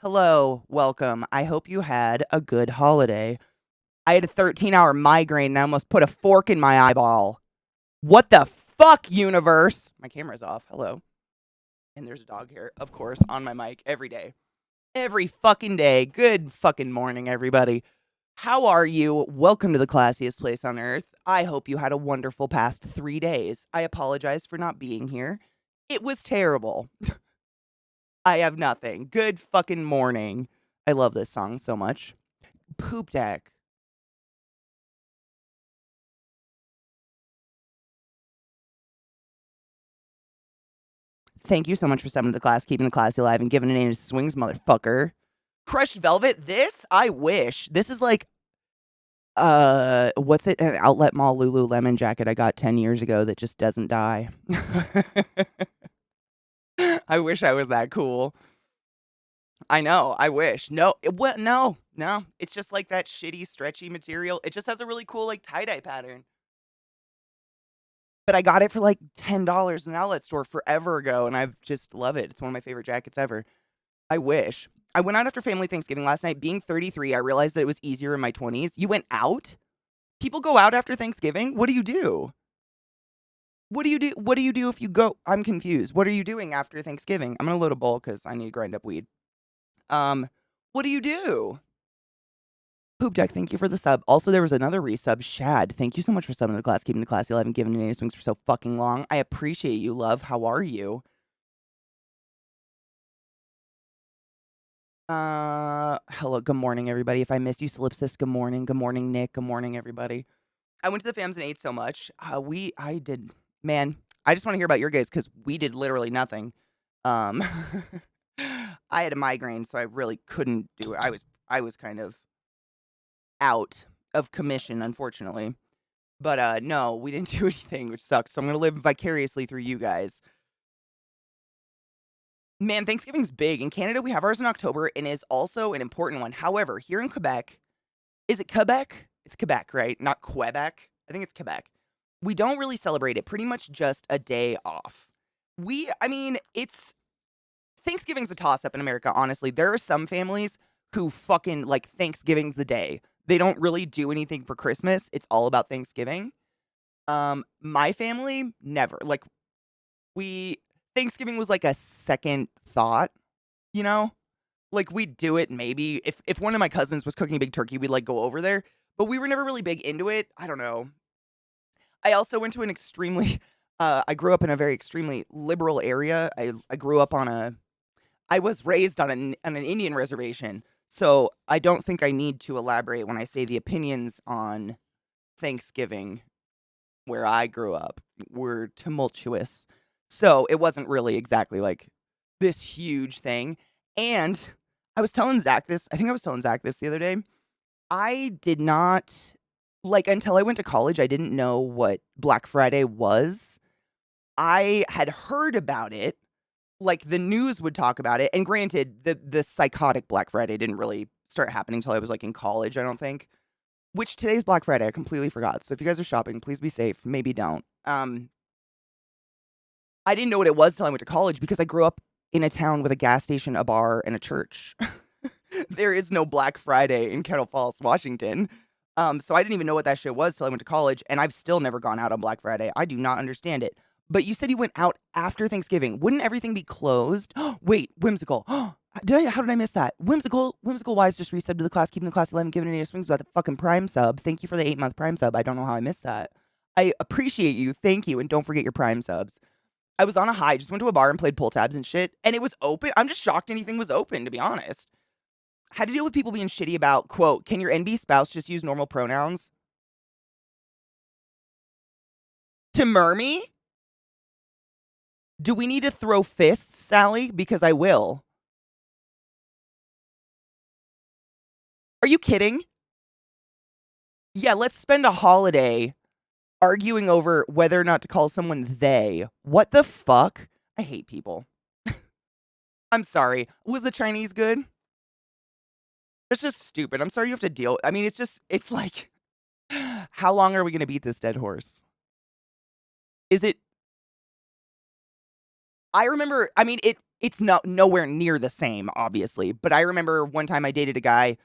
Hello, welcome. I hope you had a good holiday. I had a 13-hour migraine and I almost put a fork in my eyeball. What the fuck, universe? My camera's off. Hello. And there's a dog here, of course, on my mic every day. Every fucking day. Good fucking morning, everybody. How are you? Welcome to the classiest place on earth. I hope you had a wonderful past 3 days. I apologize for not being here. It was terrible. I have nothing. Good fucking morning. I love this song so much. Poop deck. Thank you so much for summing the class, keeping the class alive, and giving a name to Swings, motherfucker. Crushed Velvet? This? I wish. This is like, what's it? An Outlet Mall Lululemon jacket I got 10 years ago that just doesn't die. I wish I was that cool. I know. I wish. No. No. It's just like that shitty, stretchy material. It just has a really cool, like, tie-dye pattern. But I got it for like $10 in an outlet store forever ago, and I just love it. It's one of my favorite jackets ever. I wish. I went out after family Thanksgiving last night. Being 33, I realized that it was easier in my 20s. You went out? People go out after Thanksgiving? What do you do? What do you do? What do you do if you go? I'm confused. What are you doing after Thanksgiving? I'm gonna load a bowl because I need to grind up weed. What do you do? Poop Deck, thank you for the sub. Also, there was another resub, Shad. Thank you so much for subbing the class, keeping the class alive, and giving Nana Swings for so fucking long. I appreciate you, love. How are you? Hello, good morning, everybody. If I missed you, Solipsis, good morning. Good morning, Nick. Good morning, everybody. I went to the Fams and ate so much. I did, man, I just want to hear about your guys because we did literally nothing. Um, I had a migraine, so I really couldn't do it. I was kind of out of commission, unfortunately. But no, we didn't do anything, which sucks. So I'm gonna live vicariously through you guys. Man, Thanksgiving's big. In Canada, we have ours in October and is also an important one. However, here in Quebec, is it Quebec? It's Quebec, right? Not Quebec. I think it's Quebec. We don't really celebrate it. Pretty much just a day off. I mean, it's Thanksgiving's a toss up in America, honestly. There are some families who fucking like Thanksgiving's the day. They don't really do anything for Christmas. It's all about Thanksgiving. My family never. Like we Thanksgiving was like a second thought, you know? Like we'd do it maybe if one of my cousins was cooking a big turkey, we'd like go over there, but we were never really big into it. I don't know. I also went to an extremely I grew up in a very extremely liberal area. I grew up on a I was raised on an Indian reservation. So I don't think I need to elaborate when I say the opinions on Thanksgiving where I grew up were tumultuous. So it wasn't really exactly like this huge thing. And I was telling Zach this, I think I was telling Zach this the other day. I did not, like, until I went to college, I didn't know what Black Friday was. I had heard about it, like, the news would talk about it. And granted, the psychotic Black Friday didn't really start happening until I was, like, in college, I don't think. Which today's Black Friday, I completely forgot. So if you guys are shopping, please be safe. Maybe don't. I didn't know what it was till I went to college because I grew up in a town with a gas station, a bar, and a church. There is no Black Friday in Kettle Falls, Washington. So I didn't even know what that shit was till I went to college, and I've still never gone out on Black Friday. I do not understand it. But you said you went out after Thanksgiving. Wouldn't everything be closed? Wait, Whimsical. How did I miss that? Whimsical Wise just resubbed to the class, keeping the class 11, giving it a swings about the fucking Prime sub. Thank you for the 8-month Prime sub. I don't know how I missed that. I appreciate you. Thank you, and don't forget your Prime subs. I was on a high, just went to a bar and played pull tabs and shit, and it was open. I'm just shocked anything was open, to be honest. Had to deal with people being shitty about, quote, can your NB spouse just use normal pronouns? To Mermy? Do we need to throw fists, Sally? Because I will. Are you kidding? Yeah, let's spend a holiday arguing over whether or not to call someone they. What the fuck? I hate people. I'm sorry. Was the Chinese good? That's just stupid. I'm sorry you have to deal. I mean, it's like, how long are we going to beat this dead horse? Is it? I remember, I mean, It's not nowhere near the same, obviously. But I remember one time I dated a guy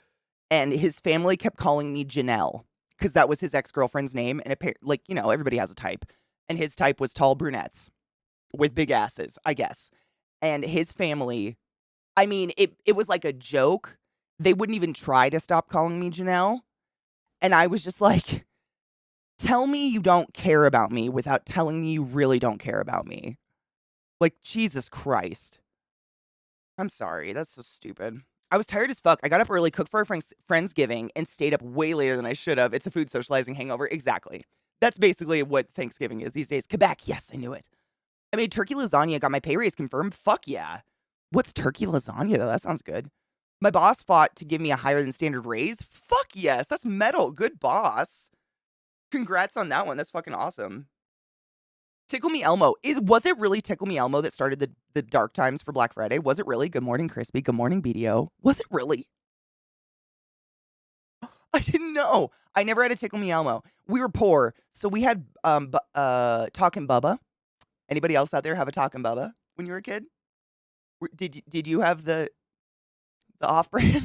and his family kept calling me Janelle because that was his ex-girlfriend's name. And like, everybody has a type. And his type was tall brunettes with big asses, I guess. And his family, I mean, it was like a joke. They wouldn't even try to stop calling me Janelle. And I was just like, tell me you don't care about me without telling me you really don't care about me. Like, Jesus Christ. I'm sorry. That's so stupid. I was tired as fuck. I got up early, cooked for our Friendsgiving, and stayed up way later than I should have. It's a food socializing hangover. Exactly. That's basically what Thanksgiving is these days. Quebec. Yes, I knew it. I made turkey lasagna, got my pay raise confirmed. Fuck yeah. What's turkey lasagna, though? That sounds good. My boss fought to give me a higher than standard raise. Fuck yes. That's metal. Good boss. Congrats on that one. That's fucking awesome. Tickle Me Elmo. Was it really Tickle Me Elmo that started the dark times for Black Friday? Was it really? Good morning, Crispy. Good morning, BDO. Was it really? I didn't know. I never had a Tickle Me Elmo. We were poor, so we had Talkin' Bubba. Anybody else out there have a Talkin' Bubba when you were a kid? Did you have the off-brand?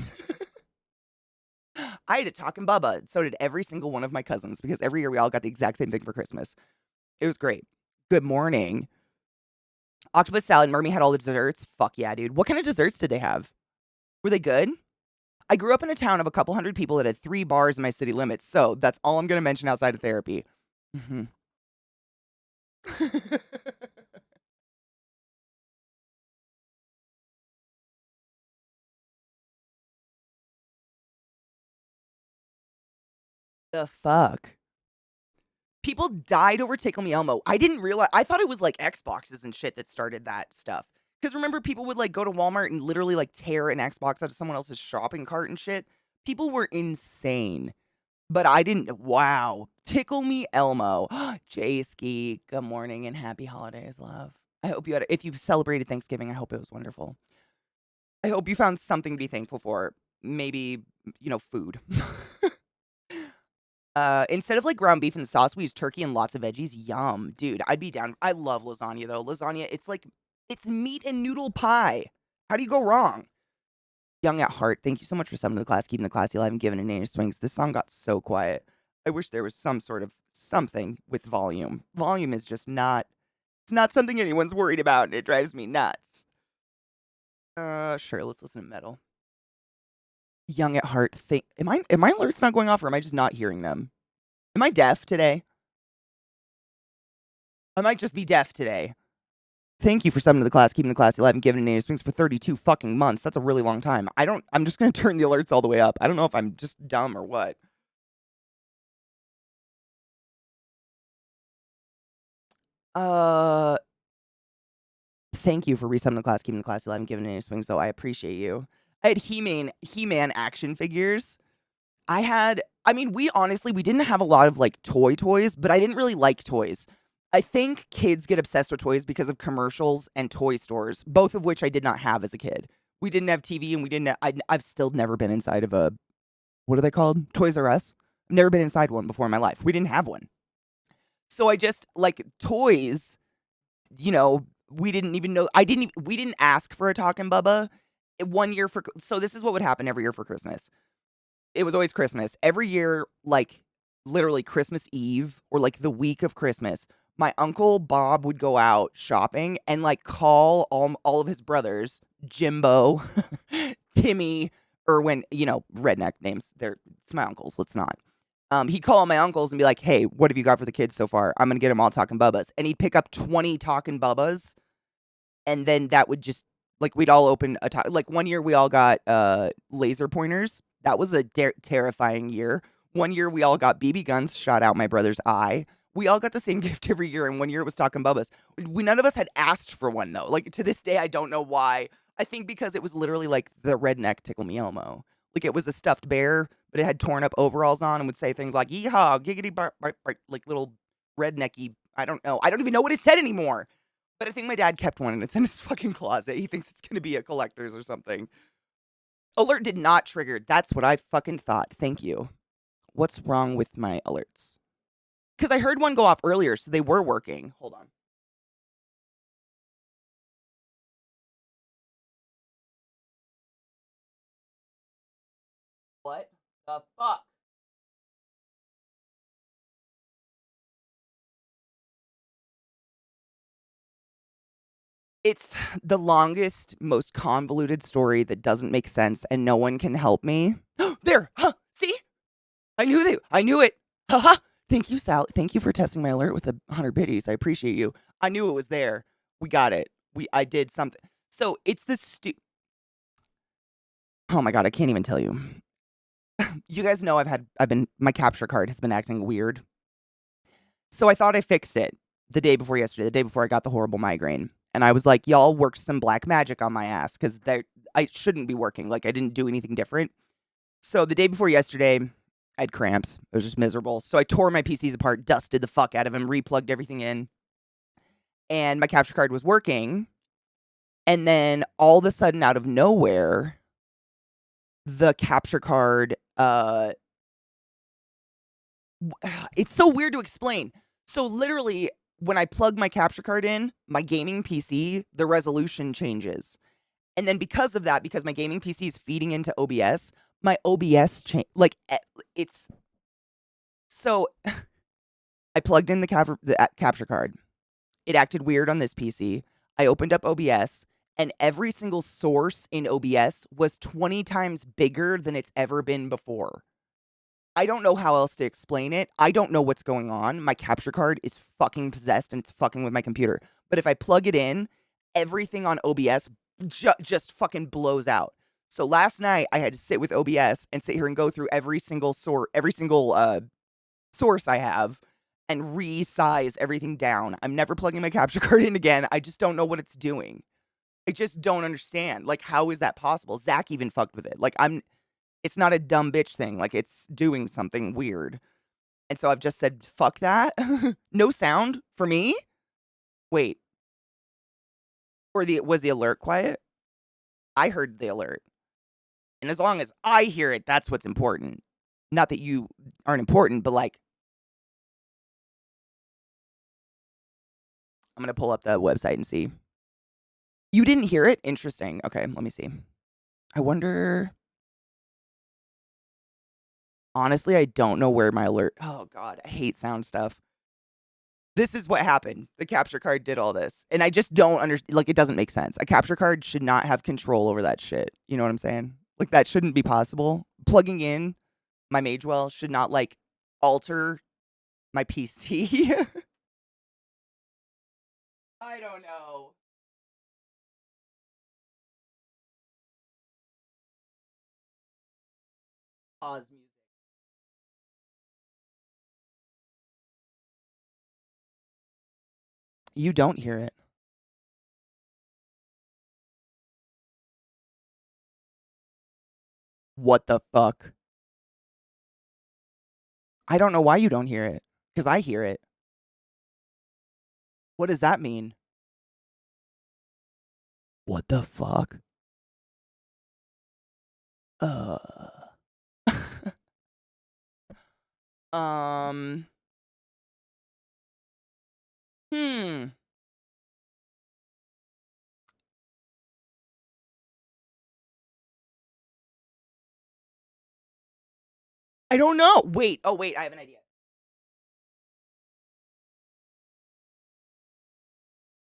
I had a Talkin' Bubba. So did every single one of my cousins because every year we all got the exact same thing for Christmas. It was great. Good morning. Octopus salad. Mermy had all the desserts. Fuck yeah, dude. What kind of desserts did they have? Were they good? I grew up in a town of a couple hundred people that had 3 bars in my city limits, so that's all I'm going to mention outside of therapy. Mm-hmm. The fuck? People died over Tickle Me Elmo. I didn't realize. I thought it was like Xboxes and shit that started that stuff. Because remember, people would like go to Walmart and literally like tear an Xbox out of someone else's shopping cart and shit. People were insane. But I didn't. Wow. Tickle Me Elmo. Jay Ski, good morning and happy holidays, love. I hope you had, if you celebrated Thanksgiving, I hope it was wonderful. I hope you found something to be thankful for. Maybe, food. Instead of like ground beef and sauce, we use turkey and lots of veggies. Yum. Dude, I'd be down. I love lasagna though. Lasagna, it's meat and noodle pie. How do you go wrong? Young at heart, thank you so much for summoning the class, keeping the classy alive and giving it name swings. This song got so quiet. I wish there was some sort of something with volume. Volume is just not, it's not something anyone's worried about, and it drives me nuts. Sure, let's listen to metal. Young at heart, am my alerts not going off, or am I just not hearing them? Am I deaf today? I might just be deaf today. Thank you for summoning the class, keeping the class alive, and giving it native swings for 32 fucking months. That's a really long time. I'm just gonna turn the alerts all the way up. I don't know if I'm just dumb or what. Thank you for resummoning the class, keeping the class alive, and giving it native swings, though. I appreciate you. I had He-Man action figures. We didn't have a lot of like toys, but I didn't really like toys. I think kids get obsessed with toys because of commercials and toy stores, both of which I did not have as a kid. We didn't have TV and we didn't I've still never been inside of a, what are they called? Toys R Us? I've never been inside one before in my life. We didn't have one. So I just, like, toys, we didn't even know, we didn't ask for a Talkin' Bubba. One year so this is what would happen every year for Christmas. It was always Christmas. Every year, like, literally Christmas Eve or, like, the week of Christmas, my uncle Bob would go out shopping and, like, call all of his brothers, Jimbo, Timmy, Erwin, redneck names. It's my uncles. Let's not. He'd call my uncles and be like, hey, what have you got for the kids so far? I'm going to get them all Talkin' Bubbas. And he'd pick up 20 Talkin' Bubbas. And then that would just, like, we'd all open like, one year we all got laser pointers. That was a terrifying year. One year we all got BB guns shot out my brother's eye. We all got the same gift every year, and one year it was Talkin' Bubbas. None of us had asked for one, though. Like, to this day, I don't know why. I think because it was literally like the redneck Tickle Me Elmo. Like, it was a stuffed bear, but it had torn up overalls on and would say things like, yeehaw, giggity, bark, bark, bark, like little rednecky, I don't know. I don't even know what it said anymore. But I think my dad kept one, and it's in his fucking closet. He thinks it's going to be a collector's or something. Alert did not trigger. That's what I fucking thought. Thank you. What's wrong with my alerts? Because I heard one go off earlier, so they were working. Hold on. What the fuck? It's the longest, most convoluted story that doesn't make sense, and no one can help me. There! Huh! See? I knew it! Haha! Thank you, Sal. Thank you for testing my alert with 100 biddies. I appreciate you. I knew it was there. We got it. I did something. So it's the oh my god, I can't even tell you. You guys know my capture card has been acting weird. So I thought I fixed it the day before yesterday, the day before I got the horrible migraine. And I was like, y'all worked some black magic on my ass because I shouldn't be working. Like, I didn't do anything different. So the day before yesterday, I had cramps. It was just miserable. So I tore my PCs apart, dusted the fuck out of them, replugged everything in, and my capture card was working. And then all of a sudden, out of nowhere, the capture card, it's so weird to explain. So literally, when I plug my capture card in, my gaming PC, the resolution changes. And then because of that, because my gaming PC is feeding into OBS, my OBS it's so I plugged in the capture card. It acted weird on this PC. I opened up OBS, and every single source in OBS was 20 times bigger than it's ever been before. I don't know how else to explain it. I don't know what's going on. My capture card is fucking possessed, and it's fucking with my computer. But if I plug it in, everything on OBS just fucking blows out. So last night, I had to sit with OBS and sit here and go through every single source I have and resize everything down. I'm never plugging my capture card in again. I just don't know what it's doing. I just don't understand. Like, how is that possible? Zach even fucked with it. Like, it's not a dumb bitch thing. Like, it's doing something weird. And so I've just said, fuck that. No sound for me? Wait. Was the alert quiet? I heard the alert. And as long as I hear it, that's what's important. Not that you aren't important, but like, I'm going to pull up the website and see. You didn't hear it? Interesting. Okay, let me see. I wonder. Honestly, I don't know where my alert. Oh, God, I hate sound stuff. This is what happened. The capture card did all this. And I just don't understand. Like, it doesn't make sense. A capture card should not have control over that shit. You know what I'm saying? Like, that shouldn't be possible. Plugging in my Magewell should not, like, alter my PC. I don't know. Pause music. You don't hear it. What the fuck? I don't know why you don't hear it. Because I hear it. What does that mean? What the fuck? Um. Hmm. I don't know. Wait. Oh, wait. I have an idea.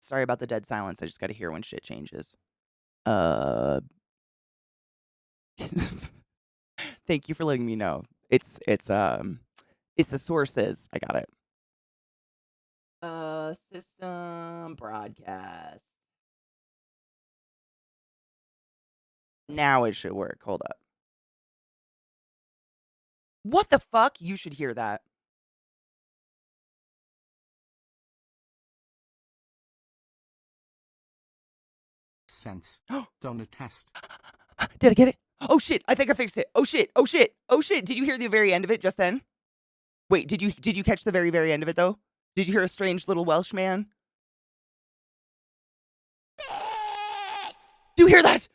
Sorry about the dead silence. I just got to hear when shit changes. Thank you for letting me know. It's the sources. I got it. System broadcast. Now it should work. Hold up. What the fuck? You should hear that. Sense. Done a test. Did I get it? Oh shit! I think I fixed it. Oh shit! Oh shit! Oh shit! Did you hear the very end of it just then? Wait, did you catch the very end of it though? Did you hear a strange little Welsh man? Do you hear that?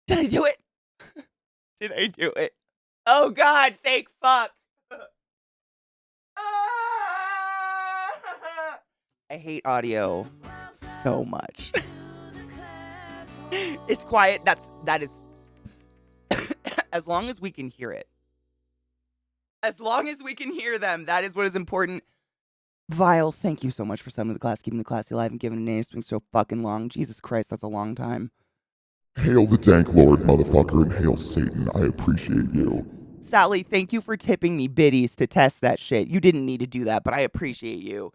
Did I do it? Did I do it? Oh god, thank fuck. I hate audio so much. It's quiet. That is As long as we can hear it. As long as we can hear them, that is what is important. Vile, thank you so much for summoning the class, keeping the classy alive, and giving a name swing so fucking long. Jesus Christ, that's a long time. Hail the Dank Lord, motherfucker, and hail Satan. I appreciate you. Sally, thank you for tipping me biddies to test that shit. You didn't need to do that, but I appreciate you.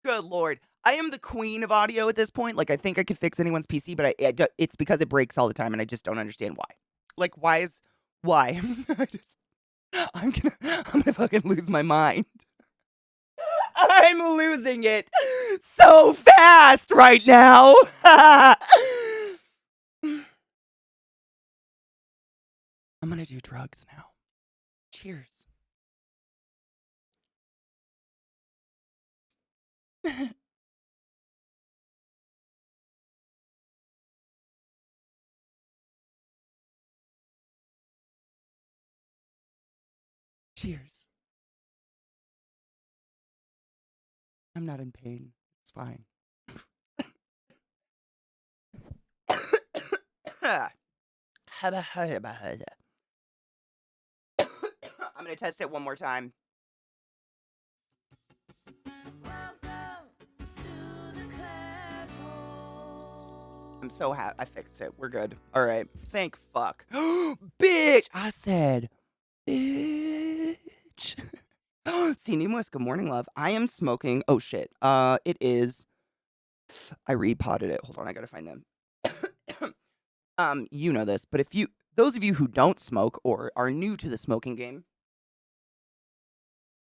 Good Lord. I am the queen of audio at this point. Like, I think I could fix anyone's PC, but it's because it breaks all the time, and I just don't understand why. Like, why? I'm gonna fucking lose my mind. I'm losing it so fast right now. I'm gonna do drugs now. Cheers. Cheers. I'm not in pain. It's fine. I'm gonna test it one more time. I'm so happy. I fixed it. We're good. All right. Thank fuck. Bitch! I said, bitch. Sinimos, good morning, love. I am smoking. Oh, shit. It is. I repotted it. Hold on. I gotta find them. You know this, but those of you who don't smoke or are new to the smoking game,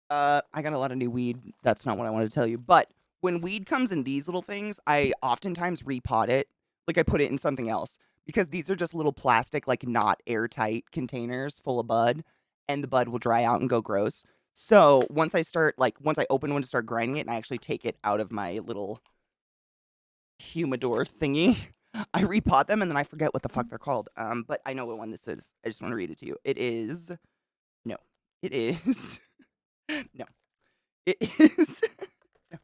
I got a lot of new weed. That's not what I wanted to tell you. But when weed comes in these little things, I oftentimes repot it. Like, I put it in something else. Because these are just little plastic, like, not airtight containers full of bud. And the bud will dry out and go gross. So, once I open one to start grinding it, and I actually take it out of my little humidor thingy, I repot them, and then I forget what the fuck they're called. But I know what one this is. I just want to read it to you. It is... No. It is... No. It is... No.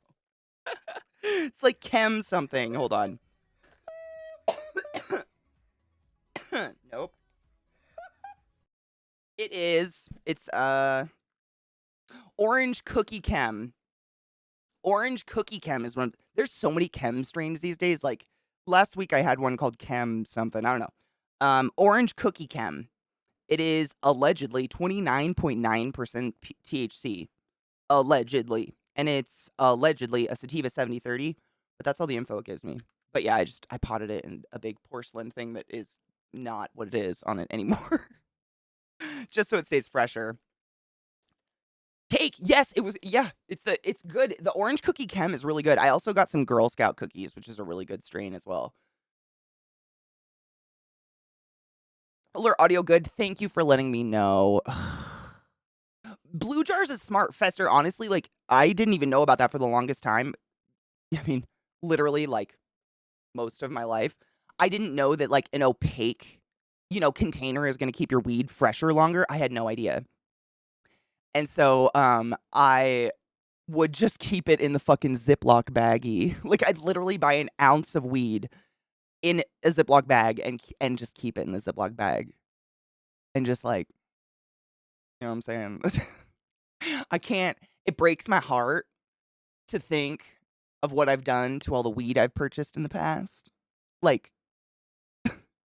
It's like chem something. Hold on. Nope. It's Orange Cookie Chem. Orange Cookie Chem is one. There's so many chem strains these days. Like, last week I had one called Chem something. I don't know. Orange Cookie Chem. It is allegedly 29.9% THC. Allegedly. And it's allegedly a sativa 70/30. But that's all the info it gives me. But yeah, I potted it in a big porcelain thing that is not what it is on it anymore. Just so it stays fresher. Cake, yes, it's good. The Orange Cookie Chem is really good. I also got some Girl Scout cookies, which is a really good strain as well. Alert audio good. Thank you for letting me know. Blue Jar's a smart fester. Honestly, like, I didn't even know about that for the longest time. I mean, literally, like, most of my life. I didn't know that, like, an opaque, container is going to keep your weed fresher longer. I had no idea. And so, I would just keep it in the fucking Ziploc baggie. Like, I'd literally buy an ounce of weed in a Ziploc bag and just keep it in the Ziploc bag. And just, like, you know what I'm saying? I can't, it breaks my heart to think of what I've done to all the weed I've purchased in the past. Like,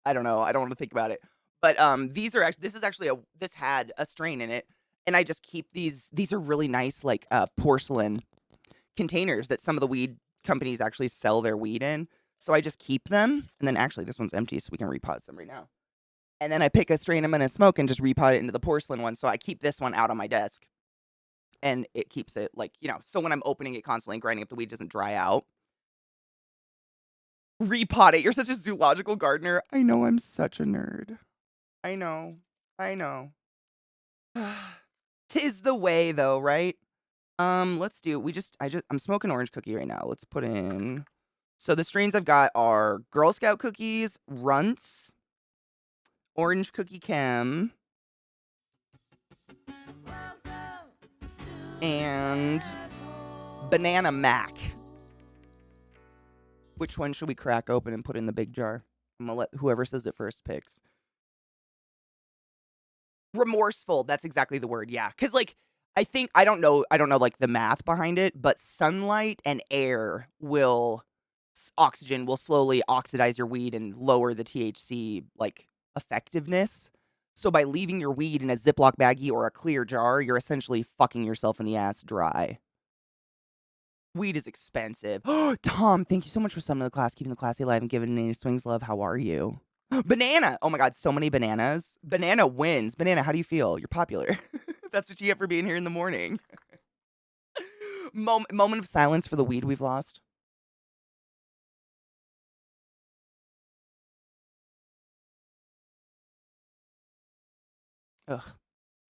I don't know. I don't want to think about it. But this had a strain in it. And I just keep these are really nice, like, porcelain containers that some of the weed companies actually sell their weed in. So I just keep them. And then actually this one's empty, so we can repot some right now. And then I pick a strain I'm going to smoke and just repot it into the porcelain one. So I keep this one out on my desk. And it keeps it, like, so when I'm opening it constantly and grinding up the weed, it doesn't dry out. Repot it. You're such a zoological gardener. I know I'm such a nerd. I know. 'Tis the way, though, right? Let's do. I'm smoking orange cookie right now. Let's put in. So the strains I've got are Girl Scout cookies, Runts, Orange Cookie Chem, and Banana Mac. Which one should we crack open and put in the big jar? I'm gonna let whoever says it first picks. Remorseful, that's exactly the word, yeah. Because, like, I don't know, like, the math behind it, but sunlight and air will oxygen will slowly oxidize your weed and lower the THC, like, effectiveness. So by leaving your weed in a Ziploc baggie or a clear jar, you're essentially fucking yourself in the ass dry. Weed is expensive. Tom, thank you so much for summoning the class, keeping the classy alive, and giving any swings love. How are you? Banana! Oh my god, so many bananas. Banana wins. Banana, how do you feel? You're popular. That's what you get for being here in the morning. Moment of silence for the weed we've lost. Ugh.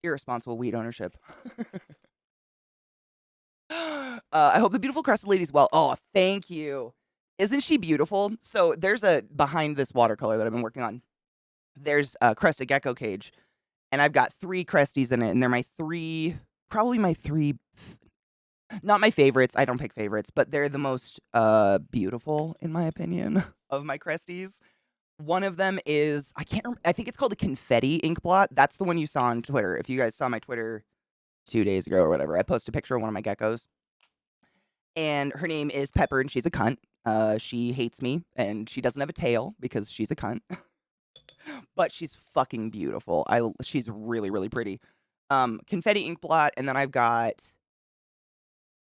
Irresponsible weed ownership. I hope the beautiful crested lady's well. Oh, thank you. Isn't she beautiful? So there's a behind this watercolor that I've been working on. There's a crested gecko cage, and I've got 3 cresties in it, and they're probably my 3, not my favorites. I don't pick favorites, but they're the most beautiful in my opinion of my cresties. One of them is I can't remember. I think it's called a confetti ink blot. That's the one you saw on Twitter. If you guys saw my Twitter 2 days ago or whatever, I posted a picture of one of my geckos. And her name is Pepper, and she's a cunt. She hates me, and she doesn't have a tail because she's a cunt. But she's fucking beautiful. She's really, really pretty. Confetti ink blot, and then I've got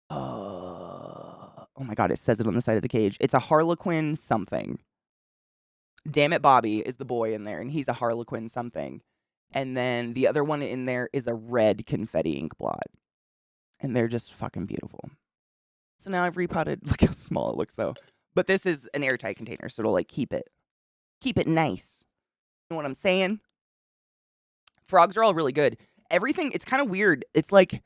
oh my god, it says it on the side of the cage. It's a Harlequin something. Damn it, Bobby is the boy in there, and he's a Harlequin something. And then the other one in there is a red confetti ink blot. And they're just fucking beautiful. So now I've repotted. Look how small it looks, though. But this is an airtight container, so it'll, like, keep it nice. You know what I'm saying? Frogs are all really good. Everything, it's kind of weird. It's like,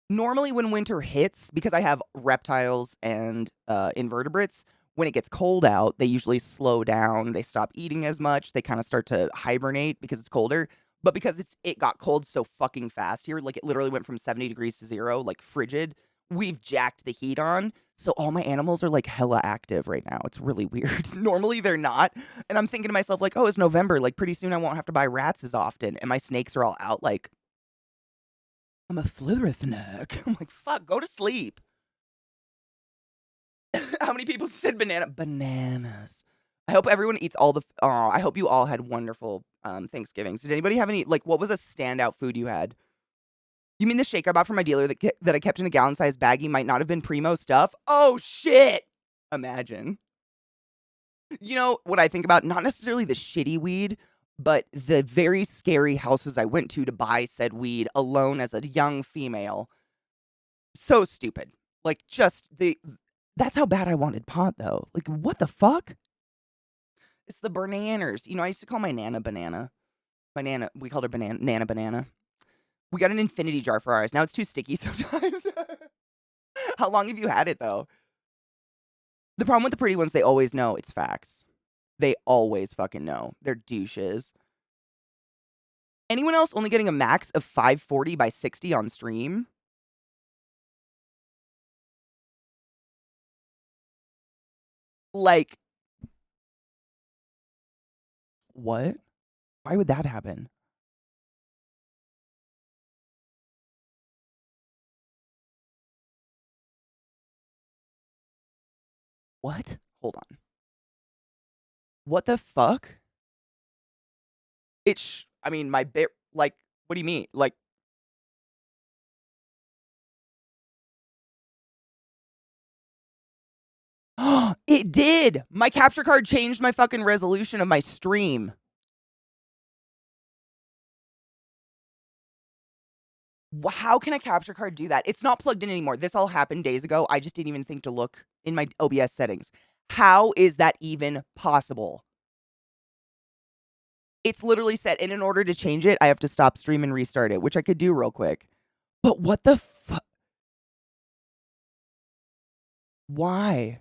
normally when winter hits, because I have reptiles and invertebrates, when it gets cold out, they usually slow down. They stop eating as much. They kind of start to hibernate because it's colder. But because it got cold so fucking fast here, like it literally went from 70 degrees to 0, like frigid, we've jacked the heat on. So all my animals are like hella active right now. It's really weird. Normally they're not. And I'm thinking to myself like, oh, it's November. Like pretty soon I won't have to buy rats as often. And my snakes are all out like, I'm a Slitherithneck. I'm like, fuck, go to sleep. How many people said banana? Bananas. I hope everyone eats all the. I hope you all had wonderful Thanksgivings. Did anybody have any? Like, what was a standout food you had? You mean the shake I bought from my dealer that I kept in a gallon-sized baggie might not have been primo stuff? Oh shit! Imagine. You know what I think about? Not necessarily the shitty weed, but the very scary houses I went to buy said weed alone as a young female. So stupid. Like, just the. That's how bad I wanted pot, though. Like, what the fuck? It's the bananas. You know, I used to call my Nana Banana. My Nana, we called her Nana Banana. We got an infinity jar for ours. Now it's too sticky sometimes. How long have you had it, though? The problem with the pretty ones, they always know it's facts. They always fucking know. They're douches. Anyone else only getting a max of 540 by 60 on stream? Like, what? Why would that happen? What? Hold on. What the fuck? I mean, my bit, like, what do you mean? Like, it did! My capture card changed my fucking resolution of my stream. How can a capture card do that? It's not plugged in anymore. This all happened days ago. I just didn't even think to look in my OBS settings. How is that even possible? It's literally set, and in order to change it, I have to stop stream and restart it, which I could do real quick. But what the fuck? Why?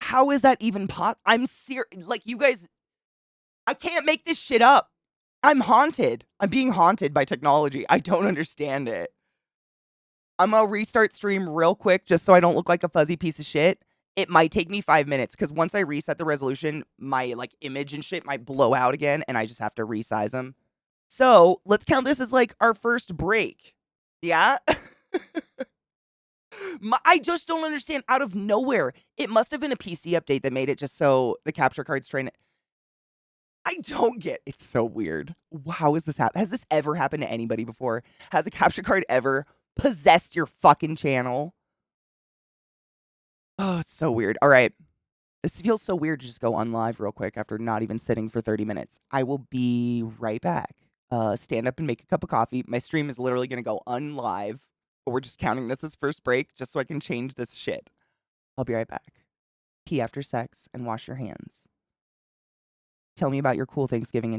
How is that even I'm serious. Like, you guys, I can't make this shit up. I'm haunted. I'm being haunted by technology. I don't understand it. I'm gonna restart stream real quick just so I don't look like a fuzzy piece of shit. It might take me 5 minutes because once I reset the resolution, my like image and shit might blow out again, and I just have to resize them. So let's count this as like our first break. Yeah. I just don't understand. Out of nowhere, it must have been a PC update that made it just so the capture card's trying to. I don't get. It's so weird. How has this happened? Has this ever happened to anybody before? Has a capture card ever possessed your fucking channel? Oh, it's so weird. All right. This feels so weird to just go on live real quick after not even sitting for 30 minutes. I will be right back. Stand up and make a cup of coffee. My stream is literally going to go unlive. But we're just counting this as first break just so I can change this shit. I'll be right back. Pee after sex and wash your hands. Tell me about your cool Thanksgiving and